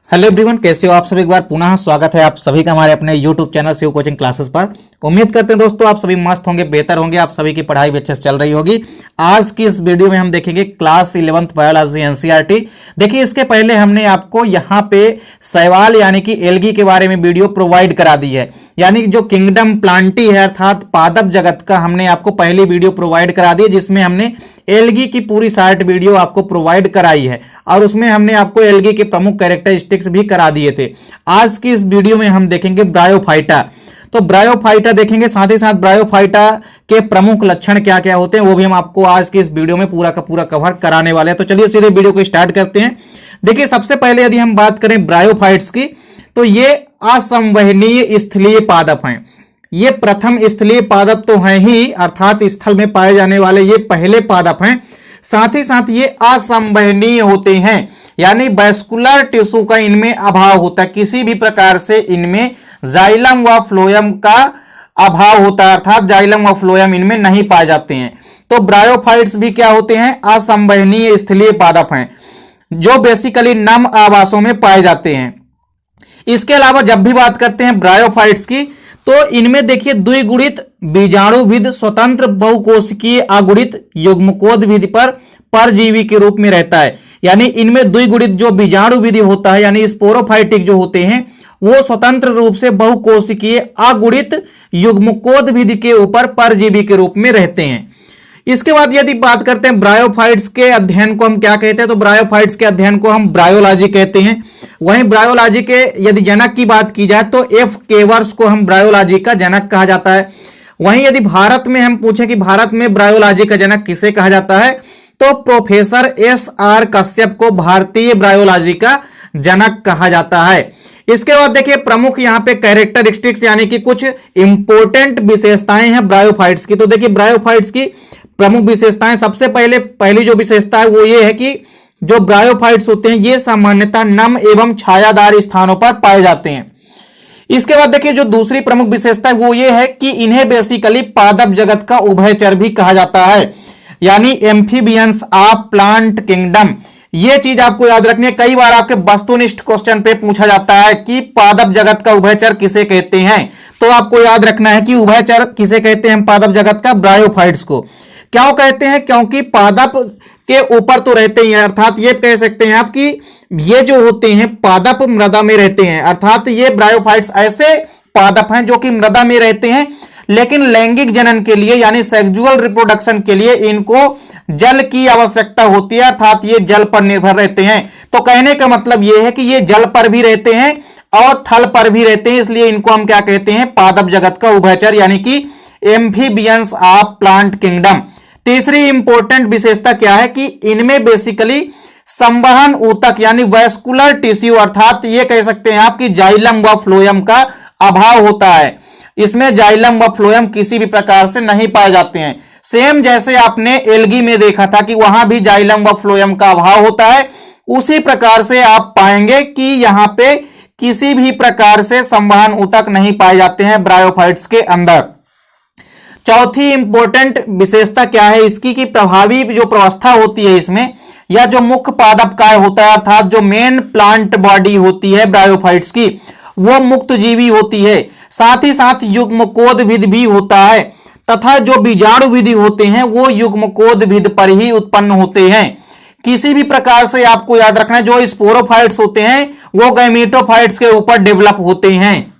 Hello everyone, कैसे हो आप सभी। एक बार पुनः स्वागत है आप सभी का हमारे अपने YouTube channel Shiv coaching classes पर। उम्मीद करते हैं दोस्तों आप सभी मस्त होंगे, बेहतर होंगे, आप सभी की पढ़ाई भी अच्छे से चल रही होगी। आज की इस वीडियो में हम देखेंगे क्लास 11th बायोलॉजी एनसीईआरटी। देखिए, इसके पहले हमने आपको यहाँ पे शैवाल यानी कि एल्गी के बारे में वीडियो प्रोवाइड करा दी है, यानी कि जो किंगडम प्लांटी है अर्थात पादप जगत का हमने आपको पहली वीडियो प्रोवाइड करा दी, जिसमें हमने एल्गी की पूरी शॉर्ट वीडियो आपको प्रोवाइड कराई है और उसमें हमने आपको एल्गी के प्रमुख कैरेक्टरिस्टिक्स भी करा दिए थे। आज की इस वीडियो में हम देखेंगे ब्रायोफाइटा। तो ब्रायोफाइटा देखेंगे, साथ ही साथ ब्रायोफाइटा के प्रमुख लक्षण क्या क्या होते हैं वो भी हम आपको आज की इस वीडियो में पूरा का पूरा कवर कराने वाले हैं। तो चलिए सीधे वीडियो को स्टार्ट करते हैं। देखिए, सबसे पहले यदि हम बात करें ब्रायोफाइट्स की, तो ये असंवहनीय स्थलीय पादप हैं। ये प्रथम स्थलीय पादप तो हैं ही, अर्थात स्थल में पाए जाने वाले ये पहले पादप हैं। साथ ही साथ ये असंवहनीय होते हैं, यानी वैस्कुलर टिश्यू का इनमें अभाव होता है। किसी भी प्रकार से इनमें जाइलम व फ्लोएम का अभाव होता है, अर्थात जाइलम व फ्लोएम इनमें नहीं पाए जाते हैं। तो ब्रायोफाइट्स भी क्या होते हैं? असंवहनीय स्थलीय पादप हैं, जो बेसिकली नम आवासों में पाए जाते हैं। इसके अलावा जब भी बात करते हैं ब्रायोफाइट्स की, तो इनमें देखिए द्विगुणित बीजाणुविद स्वतंत्र बहुकोशिकीय अगुणित युग्मकोद्भिद पर परजीवी के रूप में रहता है। यानी इनमें द्विगुणित जो बीजाणुविद होता है, यानी स्पोरोफाइटिक जो होते हैं, वो स्वतंत्र रूप से बहुकोशिकीय अगुणित युग्मकोद्भिद के ऊपर परजीवी के रूप में रहते हैं। इसके बाद यदि बात करते हैं ब्रायोफाइट्स के अध्ययन को हम क्या कहते हैं, तो ब्रायोफाइट्स के अध्ययन को हम ब्रायोलॉजी कहते हैं। वहीं ब्रायोलॉजी के यदि जनक की बात की जाए तो एफ केवर्स को हम ब्रायोलॉजी का जनक कहा जाता है। वहीं यदि भारत में हम पूछें कि भारत में ब्रायोलॉजी का जनक किसे कहा जाता है, तो प्रोफेसर एस.आर. कश्यप को भारतीय ब्रायोलॉजी का जनक कहा जाता है। इसके बाद देखिए प्रमुख यहाँ पे कैरेक्टरिस्टिक्स यानी कि कुछ इंपॉर्टेंट विशेषताएं हैं ब्रायोफाइट्स की। तो देखिए ब्रायोफाइट्स की प्रमुख विशेषताएं, सबसे पहली जो विशेषता है वो ये है कि जो ब्रायोफाइट्स होते हैं ये सामान्यतः नम एवं छायादार स्थानों पर पाए जाते हैं। इसके बाद देखिए जो दूसरी प्रमुख विशेषता है वो ये है कि इन्हें बेसिकली पादप जगत का उभयचर भी कहा जाता है, यानी एम्फीबियंस ऑफ प्लांट किंगडम। ये चीज आपको याद रखनी है, कई बार आपके वस्तुनिष्ठ क्वेश्चन पे पूछा जाता है कि पादप जगत का उभयचर किसे कहते हैं। तो आपको याद रखना है कि उभयचर किसे कहते हैं पादप जगत का? ब्रायोफाइट्स को। क्यों कहते हैं? क्योंकि पादप के ऊपर तो रहते ही हैं, अर्थात ये कह सकते हैं आप कि ये जो होते हैं पादप मृदा में रहते हैं, अर्थात ये ब्रायोफाइट्स ऐसे पादप हैं जो कि मृदा में रहते हैं, लेकिन लैंगिक जनन के लिए यानी सेक्सुअल रिप्रोडक्शन के लिए इनको जल की आवश्यकता होती है, अर्थात ये जल पर निर्भर रहते हैं। तो कहने का मतलब ये है कि ये जल पर भी रहते हैं और थल पर भी रहते हैं, इसलिए इनको हम क्या कहते हैं? पादप जगत का उभयचर यानी कि एम्फीबियंस ऑफ प्लांट किंगडम। तीसरी इंपॉर्टेंट विशेषता क्या है कि इनमें बेसिकली संवहन ऊतक यानी वैस्कुलर टिश्यू, अर्थात ये कह सकते हैं आप कि जाइलम व फ्लोएम का अभाव होता है। इसमें जाइलम व फ्लोएम किसी भी प्रकार से नहीं पाए जाते हैं। सेम जैसे आपने एल्गी में देखा था कि वहां भी जाइलम व फ्लोएम का अभाव होता है, उसी प्रकार से आप पाएंगे कि यहां पे किसी भी प्रकार से संवहन ऊतक नहीं पाए जाते हैं ब्रायोफाइट्स के अंदर। चौथी इंपॉर्टेंट विशेषता क्या है इसकी कि प्रभावी जो प्रवस्था होती है इसमें, या जो मुख्य पादप काय होता है, अर्थात जो मेन प्लांट बॉडी होती है ब्रायोफाइट्स की, वो मुक्त जीवी होती है। साथ ही साथ युग्मकोद्भिद भी होता है, तथा जो बीजाणुविद होते हैं वो युग्मकोद्भिद पर ही उत्पन्न होते हैं। किसी भी प्रकार से आपको याद रखना है जो स्पोरोफाइट्स होते हैं वो गैमेटोफाइट्स के ऊपर डेवलप होते हैं।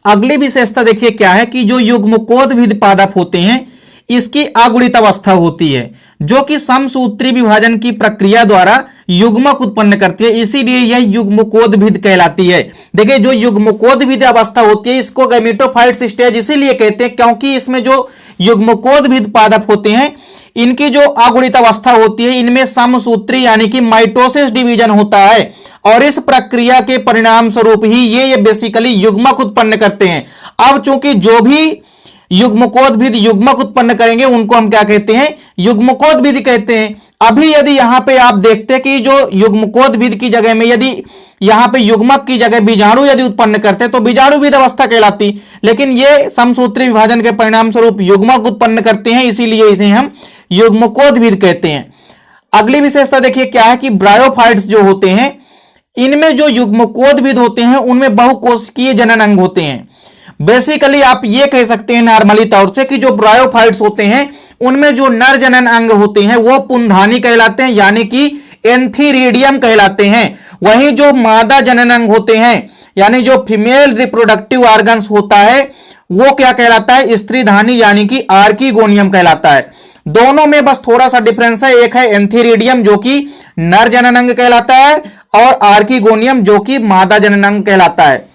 अगली विशेषता देखिए क्या है कि जो युग्मकोद्भिद पादप होते हैं इसकी अगुणित अवस्था होती है, जो कि समसूत्री विभाजन की प्रक्रिया द्वारा युग्मक उत्पन्न करती है, इसीलिए यह युग्मकोद्भिद कहलाती है। देखिए जो युग्मकोद्भिद अवस्था होती है इसको गैमेटोफाइट्स स्टेज इसीलिए कहते हैं क्योंकि इसमें जो युग्मकोद्भिद पादप होते हैं इनकी जो अगुणित अवस्था होती है इनमें समसूत्री यानी कि माइटोसिस डिवीजन होता है, और इस प्रक्रिया के परिणाम स्वरूप ही ये बेसिकली युग्मक उत्पन्न करते हैं। अब चूंकि जो भी युग्मकोद्भिद युग्मक उत्पन्न करेंगे उनको हम क्या कहते हैं? युग्मकोद्भिद कहते हैं। अभी यदि यहां पे आप देखते हैं कि जो युग्मकोद्भिद की जगह में यदि यहां पे युग्मक की जगह बीजाणु यदि उत्पन्न करते हैं तो बीजाणुविद अवस्था कहलाती, लेकिन ये समसूत्री विभाजन के परिणाम स्वरूप युग्मक उत्पन्न करते हैं, इसीलिए इसे हम युग्मकोद्भिद कहते हैं। अगली विशेषता देखिए क्या है कि ब्रायोफाइट्स जो होते हैं इनमें जो युग्मकोद्भिद होते हैं उनमें बहुकोशिकीय जनन अंग होते हैं। बेसिकली आप ये कह सकते हैं नॉर्मली तौर से कि जो ब्रायोफाइट्स होते हैं उनमें जो नर जनन अंग होते हैं वो पुंधानी कहलाते हैं, यानी कि एंथीरिडियम कहलाते हैं। वहीं जो मादा जनन अंग होते हैं यानी जो फीमेल रिप्रोडक्टिव ऑर्गन्स होता है वो क्या कहलाता है, स्त्रीधानी यानी कि आर्कीगोनियम कहलाता है। दोनों में बस थोड़ा सा डिफरेंस है, एक है एंथीरिडियम जो कि नर जनन अंग कहलाता है और आर्कीगोनियम जो कि मादा जनन अंग कहलाता है।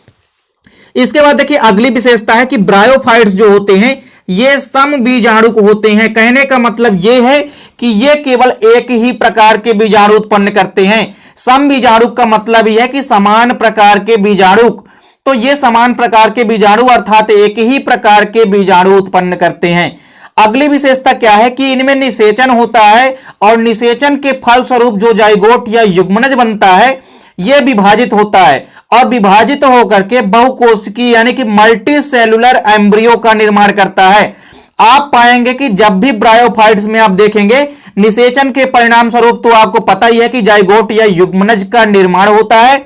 इसके बाद देखिए अगली विशेषता है कि ब्रायोफाइट्स जो होते हैं ये समबीजाणुक होते हैं। कहने का मतलब ये है कि ये केवल एक ही प्रकार के बीजाणु उत्पन्न करते हैं। समबीजाणुक का मतलब यह है कि समान प्रकार के बीजाणुक, तो ये समान प्रकार के बीजाणु अर्थात एक ही प्रकार के बीजाणु उत्पन्न करते हैं। अगली विशेषता क्या है कि इनमें निषेचन होता है और निषेचन के फलस्वरूप जो जाइगोट या युग्मनज बनता है यह विभाजित होता है और विभाजित होकर के बहुकोशिकीय यानी कि मल्टी सेलुलर एम्ब्रियो का निर्माण करता है। आप पाएंगे कि जब भी ब्रायोफाइट्स में आप देखेंगे निषेचन के परिणाम स्वरूप तो आपको पता ही है कि जाइगोट या युग्मनज का निर्माण होता है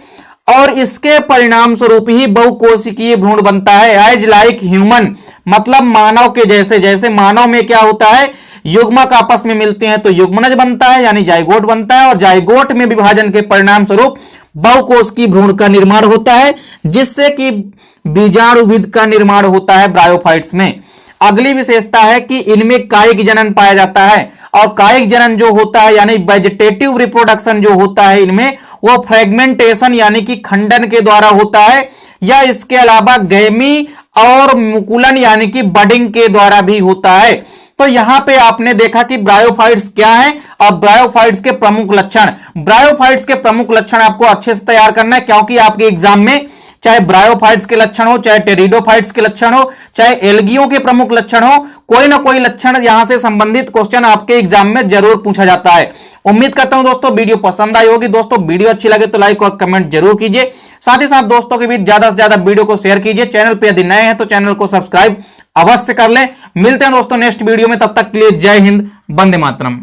और इसके परिणाम स्वरूप ही बहुकोशिकीय भ्रूण बनता है। एज लाइक ह्यूमन मतलब मानव के जैसे, जैसे मानव में क्या होता है युग्मक आपस में मिलते हैं तो युग्मनज बनता है यानी जाइगोट बनता है और जाइगोट में विभाजन के परिणाम स्वरूप बहुकोशिकीय भ्रूण का निर्माण होता है जिससे कि बीजाणुविद का निर्माण होता है ब्रायोफाइट्स में। अगली विशेषता है कि इनमें कायिक जनन पाया जाता है और कायिक जनन जो होता है यानी वेजिटेटिव रिप्रोडक्शन जो होता है इनमें वो फ्रेगमेंटेशन यानी कि खंडन के द्वारा होता है या इसके अलावा गैमी और मुकुलन यानी कि बडिंग के द्वारा भी होता है। तो यहां पे आपने देखा कि ब्रायोफाइट्स क्या है और ब्रायोफाइट्स के प्रमुख लक्षण। ब्रायोफाइट्स के प्रमुख लक्षण आपको अच्छे से तैयार करना है क्योंकि आपके एग्जाम में चाहे ब्रायोफाइट्स के लक्षण हो, चाहे टेरिडोफाइट्स के लक्षण हो, चाहे एल्गियों के प्रमुख लक्षण हो, कोई ना कोई लक्षण यहां से संबंधित क्वेश्चन आपके एग्जाम में जरूर पूछा जाता है। उम्मीद करता हूं दोस्तों वीडियो पसंद आई होगी। दोस्तों वीडियो अच्छी लगे तो लाइक और कमेंट जरूर कीजिए, साथ ही साथ दोस्तों के बीच ज्यादा से ज्यादा वीडियो को शेयर कीजिए। चैनल पे यदि नए हैं तो चैनल को सब्सक्राइब अवश्य कर लें। मिलते हैं दोस्तों नेक्स्ट वीडियो में, तब तक के लिए जय हिंद, वंदे मातरम।